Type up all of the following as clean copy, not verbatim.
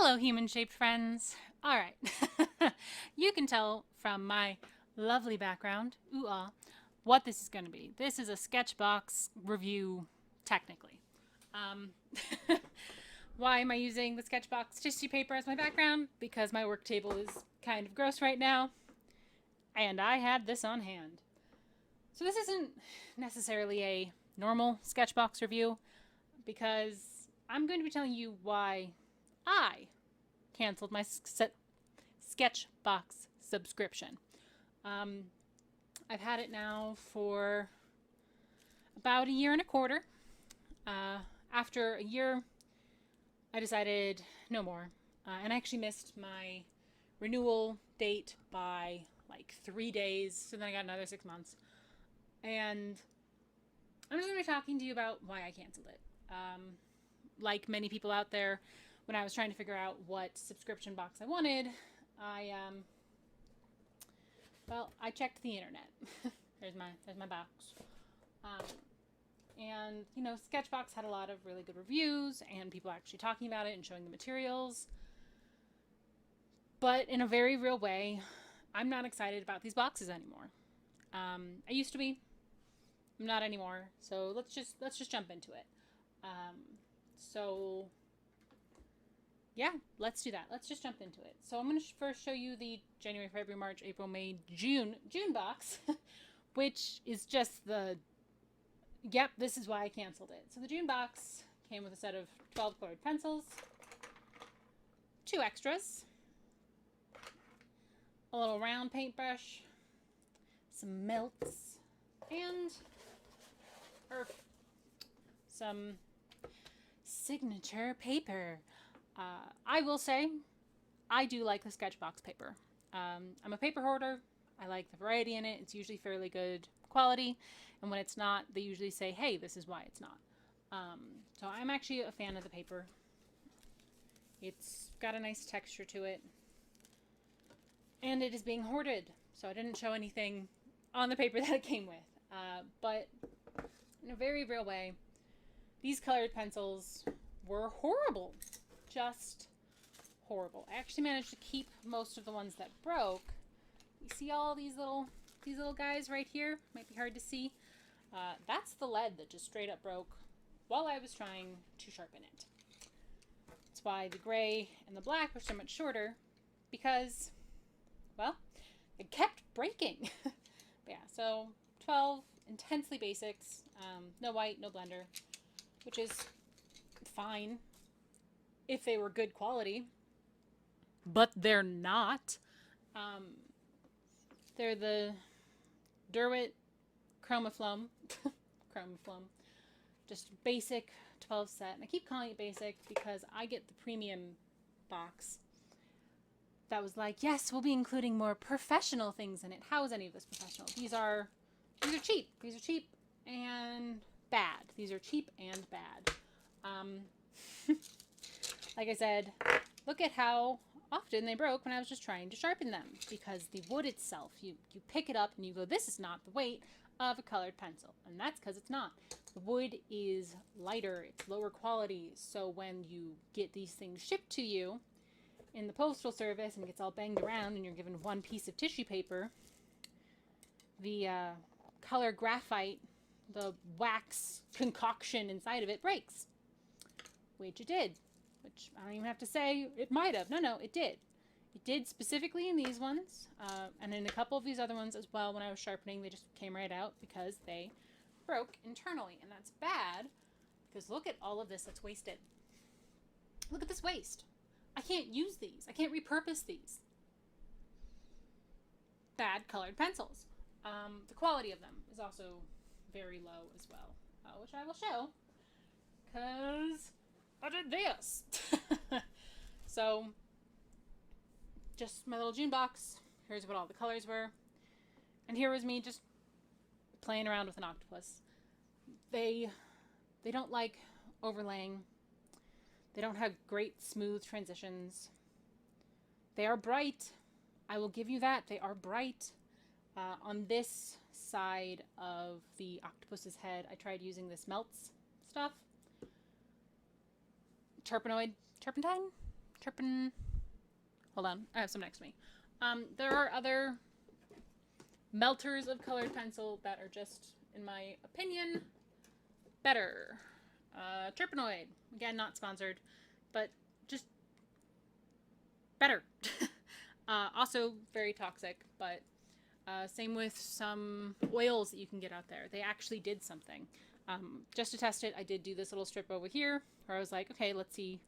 Hello, human-shaped friends. All right. You can tell from my lovely background, what this is going to be. This is a sketchbox review, technically. Um, why am I using the sketchbox tissue paper as my background? Because my work table is kind of gross right now, and I had this on hand. So this isn't necessarily a normal sketchbox review, because I'm going to be telling you why I canceled my sketchbox subscription. I've had it now for about a year and a quarter. After a year, I decided no more. And I actually missed my renewal date by like 3 days. So then I got another 6 months. And I'm just going to be talking to you about why I canceled it. Like many people out there, when I was trying to figure out what subscription box I wanted, I checked the internet. there's my box. And Sketchbox had a lot of really good reviews and people actually talking about it and showing the materials. But in a very real way, I'm not excited about these boxes anymore. I used to be. I'm not anymore. So let's just jump into it. Yeah, let's do that. Let's just jump into it. So I'm going to first show you the January, February, March, April, May, June box, which is just yep, this is why I canceled it. So the June box came with a set of 12 colored pencils, 2 extras, a little round paintbrush, some meltz, and some signature paper. I will say, I do like the Sketchbox paper. I'm a paper hoarder. I like the variety in it. It's usually fairly good quality. And when it's not, they usually say, hey, this is why it's not. So I'm actually a fan of the paper. It's got a nice texture to it. And it is being hoarded. So I didn't show anything on the paper that it came with. But in a very real way, these colored pencils were horrible. Just horrible. I actually managed to keep most of the ones that broke. You see all these little guys right here? Might be hard to see. That's the lead that just straight up broke while I was trying to sharpen it. That's why the gray and the black were so much shorter, because, well, it kept breaking. But yeah, so 12 intensely basics, no white, no blender, which is fine if they were good quality, but they're not. They're the derwent chromaflow, just basic 12 set. And I keep calling it basic because I get the premium box that was like, yes, we'll be including more professional things in it. How is any of this professional? These are cheap. These are cheap and bad. These are cheap and bad. Like I said, look at how often they broke when I was just trying to sharpen them, because the wood itself, you pick it up and you go, this is not the weight of a colored pencil. And that's because it's not. The wood is lighter, it's lower quality. So when you get these things shipped to you in the postal service and it gets all banged around and you're given one piece of tissue paper, the color graphite, the wax concoction inside of it breaks. Which it did. Which I don't even have to say it might have. No, it did. It did specifically in these ones. And in a couple of these other ones as well, when I was sharpening, they just came right out because they broke internally. And that's bad, because look at all of this that's wasted. Look at this waste. I can't use these. I can't repurpose these. Bad colored pencils. The quality of them is also very low as well, which I will show, because I did this. So, just my little June box. Here's what all the colors were. And here was me just playing around with an octopus. They don't like overlaying. They don't have great smooth transitions. They are bright. I will give you that. They are bright. On this side of the octopus's head, I tried using this meltz stuff. Turpentine? Chirpin. Hold on, I have some next to me. There are other melters of colored pencil that are just, in my opinion, better. Terpenoid, again, not sponsored, but just better. Also very toxic, but same with some oils that you can get out there. They actually did something. Just to test it, I did do this little strip over here where I was like, okay, let's see.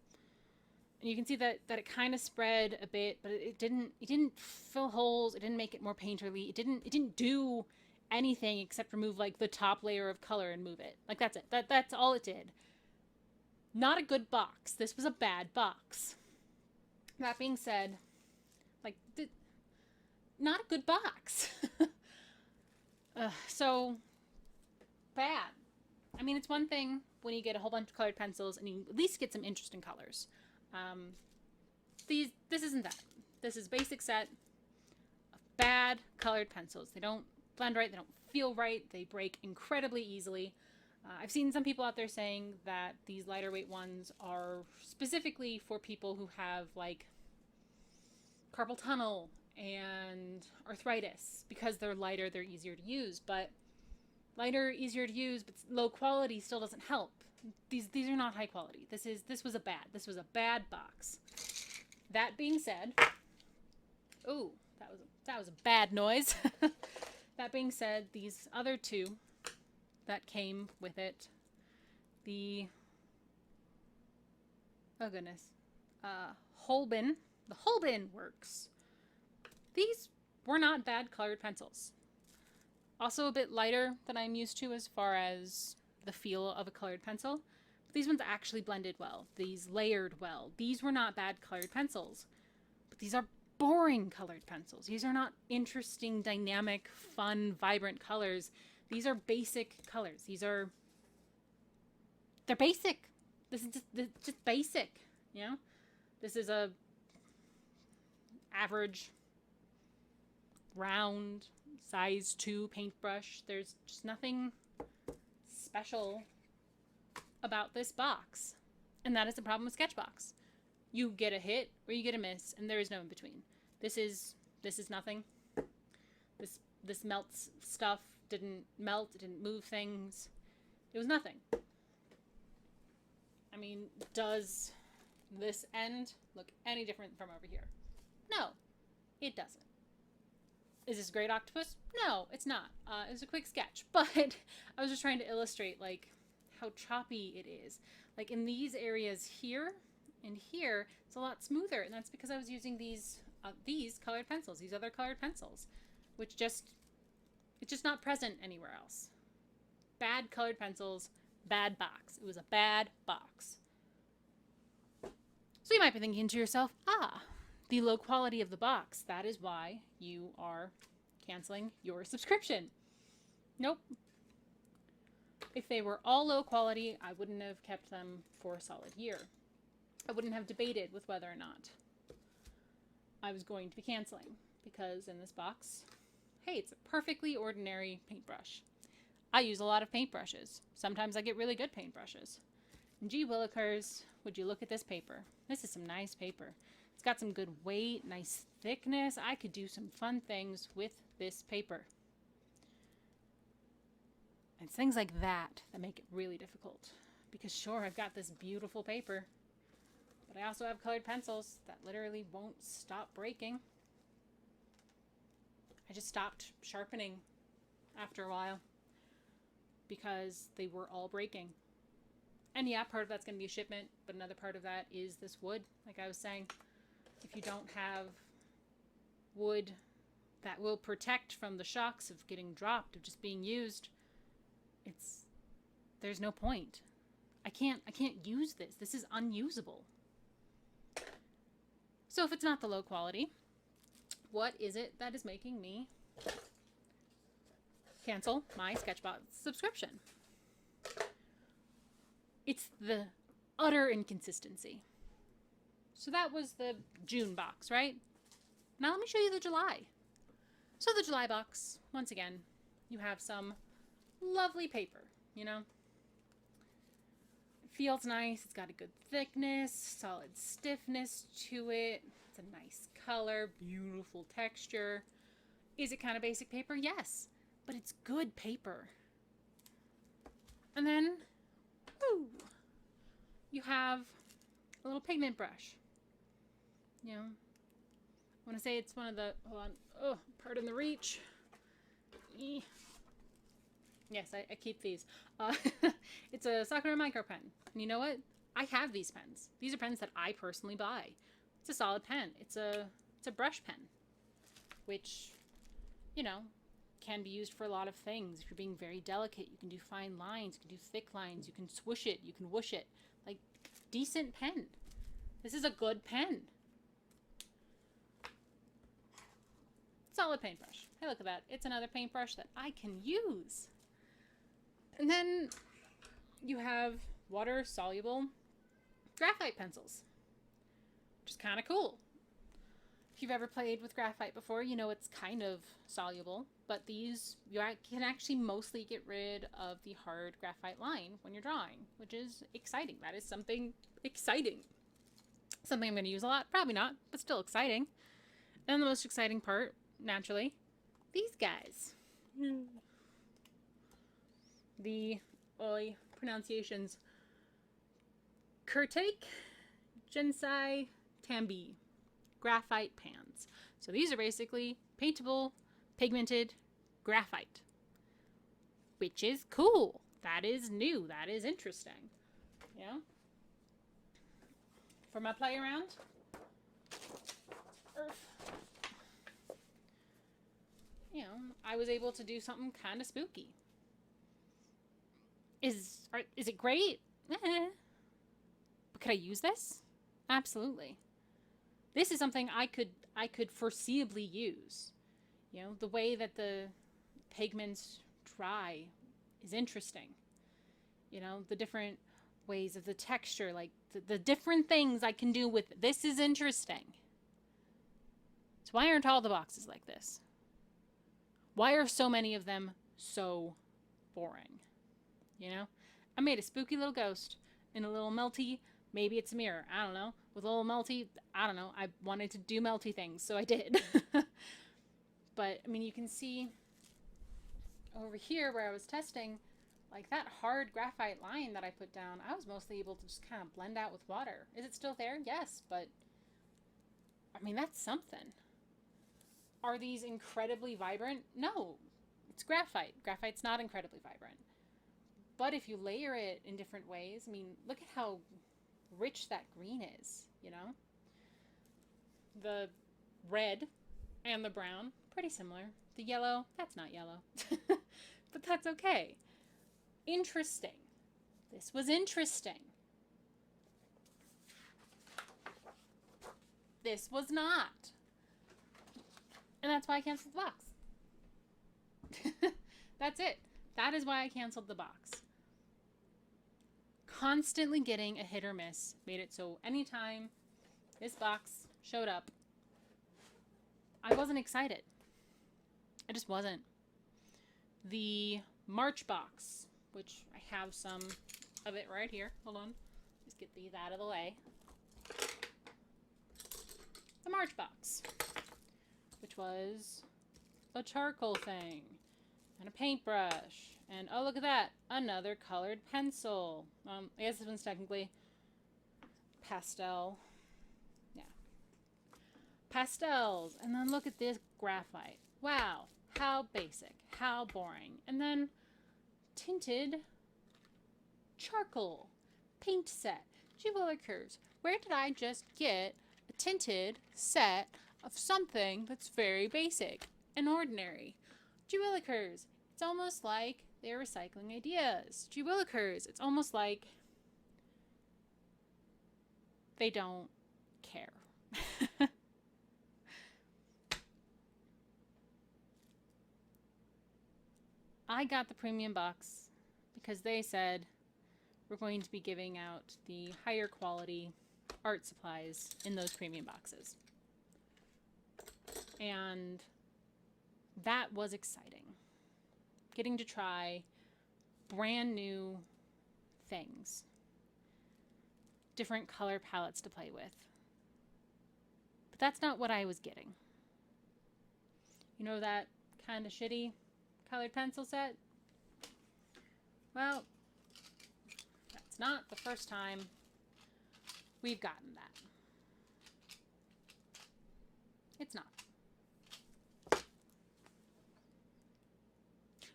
And you can see that it kind of spread a bit, but it didn't fill holes. It didn't make it more painterly. It didn't do anything except remove like the top layer of color and move it. Like that's it. That's all it did. Not a good box. This was a bad box. That being said, like not a good box. So bad. I mean, it's one thing when you get a whole bunch of colored pencils and you at least get some interesting colors. This isn't that. This is a basic set of bad colored pencils. They don't blend right. They don't feel right. They break incredibly easily. I've seen some people out there saying that these lighter weight ones are specifically for people who have like carpal tunnel and arthritis because they're lighter, they're easier to use. But lighter, easier to use, but low quality still doesn't help. These are not high quality. This was a bad box. That being said, oh, that was a bad noise. That being said, these other two that came with it, holbein, the holbein works. These were not bad colored pencils. Also a bit lighter than I'm used to as far as the feel of a colored pencil. But these ones actually blended well. These layered well. These were not bad colored pencils. But these are boring colored pencils. These are not interesting, dynamic, fun, vibrant colors. These are basic colors. They're basic. This is just basic, you know? This is a average round size 2 paintbrush. There's just nothing special about this box. And that is the problem with Sketchbox. You get a hit or you get a miss, and there is no in between. This is nothing. This melts stuff didn't melt, it didn't move things. It was nothing. I mean, does this end look any different from over here? No, it doesn't. Is this a great octopus? No, it's not. It was a quick sketch, but I was just trying to illustrate like how choppy it is. Like in these areas here and here, it's a lot smoother, and that's because I was using these colored pencils, these other colored pencils, which it's just not present anywhere else. Bad colored pencils, bad box. It was a bad box. So you might be thinking to yourself, the low quality of the box. That is why you are canceling your subscription. Nope. If they were all low quality, I wouldn't have kept them for a solid year. I wouldn't have debated with whether or not I was going to be canceling, because in this box, hey, it's a perfectly ordinary paintbrush. I use a lot of paintbrushes. Sometimes I get really good paintbrushes. And gee willikers, would you look at this paper? This is some nice paper. It's got some good weight, nice thickness. I could do some fun things with this paper. And it's things like that that make it really difficult. Because sure, I've got this beautiful paper, but I also have colored pencils that literally won't stop breaking. I just stopped sharpening after a while because they were all breaking. And yeah, part of that's going to be a shipment, but another part of that is this wood, like I was saying. If you don't have wood that will protect from the shocks of getting dropped, of just being used, there's no point. I can't use this. This is unusable. So if it's not the low quality, what is it that is making me cancel my Sketchbox subscription? It's the utter inconsistency. So that was the June box, right? Now let me show you the July. So the July box, once again, you have some lovely paper, you know? Feels nice. It's got a good thickness, solid stiffness to it. It's a nice color, beautiful texture. Is it kind of basic paper? Yes, but it's good paper. And then, woo, you have a little pigment brush. You know, I want to say it's one of the, hold on, oh, pardon the reach. Yes, I keep these. It's a Sakura micro pen. And you know what? I have these pens. These are pens that I personally buy. It's a solid pen. It's a brush pen, which, you know, can be used for a lot of things. If you're being very delicate, you can do fine lines, you can do thick lines, you can swoosh it, you can whoosh it. Like, decent pen. This is a good pen. Solid paintbrush. Hey, look at that. It's another paintbrush that I can use. And then you have water-soluble graphite pencils, which is kind of cool. If you've ever played with graphite before, you know it's kind of soluble, but these, you can actually mostly get rid of the hard graphite line when you're drawing, which is exciting. That is something exciting. Something I'm going to use a lot. Probably not, but still exciting. And the most exciting part, naturally, these guys. The pronunciations: kuretake, gansai, tambi, graphite pans. So these are basically paintable, pigmented graphite, which is cool. That is new. That is interesting. You know, for my play around, you know, I was able to do something kind of spooky. Is it great? But could I use this? Absolutely. This is something I could foreseeably use. You know, the way that the pigments dry is interesting. You know, the different ways of the texture, like the different things I can do with this is interesting. So why aren't all the boxes like this? Why are so many of them so boring? You know, I made a spooky little ghost in a little melty. Maybe it's a mirror. I don't know. With a little melty, I don't know. I wanted to do melty things, so I did. But, I mean, you can see over here where I was testing, like that hard graphite line that I put down, I was mostly able to just kind of blend out with water. Is it still there? Yes, but, I mean, that's something. Are these incredibly vibrant? No. It's graphite. Graphite's not incredibly vibrant. But if you layer it in different ways, I mean, look at how rich that green is, you know? The red and the brown, pretty similar. The yellow, that's not yellow. But that's okay. Interesting. This was interesting. This was not. And that's why I canceled the box. That's it. That is why I canceled the box. Constantly getting a hit or miss made it so anytime this box showed up, I wasn't excited. I just wasn't. The March box, which I have some of it right here. Hold on. Just get these out of the way. The March box, which was a charcoal thing and a paintbrush. And oh, look at that. Another colored pencil. I guess this one's technically pastel. Yeah. Pastels. And then look at this graphite. Wow. How basic. How boring. And then tinted charcoal paint set. Gee willikers. Where did I just get a tinted set of something that's very basic and ordinary? Gee willikers. It's almost like they're recycling ideas. Gee willikers. It's almost like they don't care. I got the premium box because they said we're going to be giving out the higher quality art supplies in those premium boxes. And that was exciting. Getting to try brand new things. different color palettes to play with. But that's not what I was getting. You know that kind of shitty colored pencil set? Well, that's not the first time we've gotten that. It's not.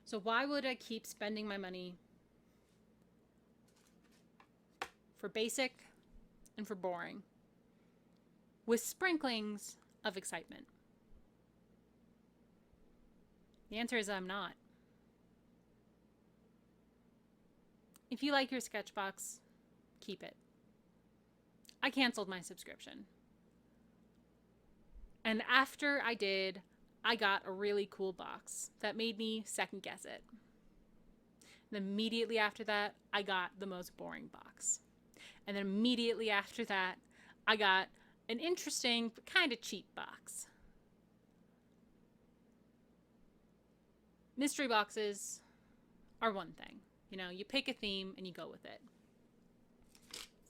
So why would I keep spending my money for basic and for boring with sprinklings of excitement? The answer is I'm not. If you like your sketchbox, keep it. I canceled my subscription. And after I did, I got a really cool box that made me second guess it. And immediately after that, I got the most boring box. And then immediately after that, I got an interesting but kind of cheap box. Mystery boxes are one thing. You know, you pick a theme and you go with it.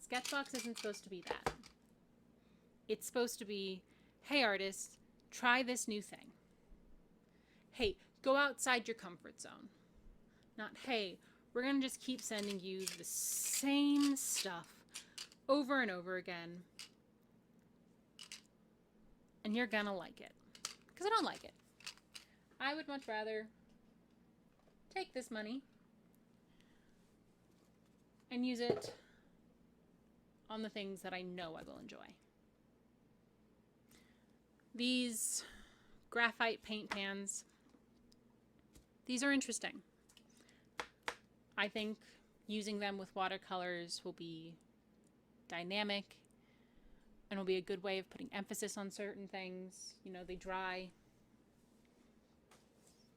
Sketchbox isn't supposed to be that. It's supposed to be, hey artist, try this new thing. Hey, go outside your comfort zone. Not, hey, we're going to just keep sending you the same stuff over and over again. And you're going to like it. Because I don't like it. I would much rather take this money and use it on the things that I know I will enjoy. These graphite paint pans, these are interesting. I think using them with watercolors will be dynamic and will be a good way of putting emphasis on certain things. You know, they dry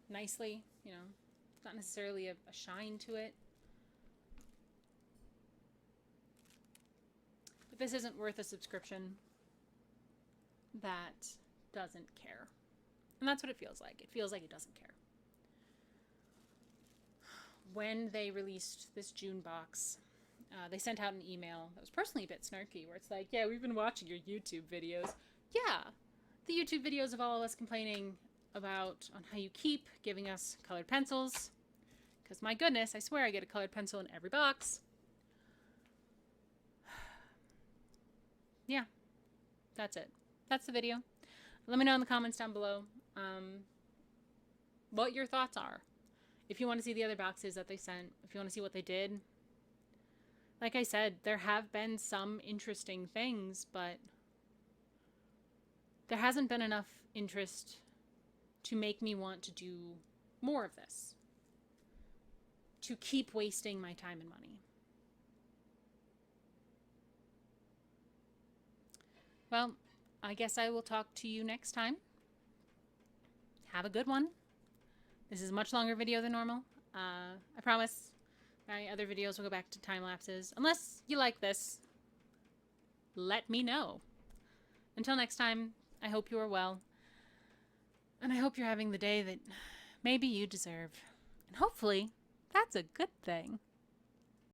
nicely, you know, not necessarily a shine to it. But this isn't worth a subscription that doesn't care. And that's what it feels like. It feels like it doesn't care. When they released this June box, they sent out an email that was personally a bit snarky, where it's like, yeah, we've been watching your YouTube videos. Yeah, the YouTube videos of all of us complaining about on how you keep giving us colored pencils. Because my goodness, I swear I get a colored pencil in every box. Yeah, that's it. That's the video. Let me know in the comments down below what your thoughts are. If you want to see the other boxes that they sent, if you want to see what they did. Like I said, there have been some interesting things, but there hasn't been enough interest to make me want to do more of this. To keep wasting my time and money. Well, I guess I will talk to you next time. Have a good one. This is a much longer video than normal. I promise my other videos will go back to time lapses. Unless you like this, let me know. Until next time, I hope you are well. And I hope you're having the day that maybe you deserve. And hopefully, that's a good thing.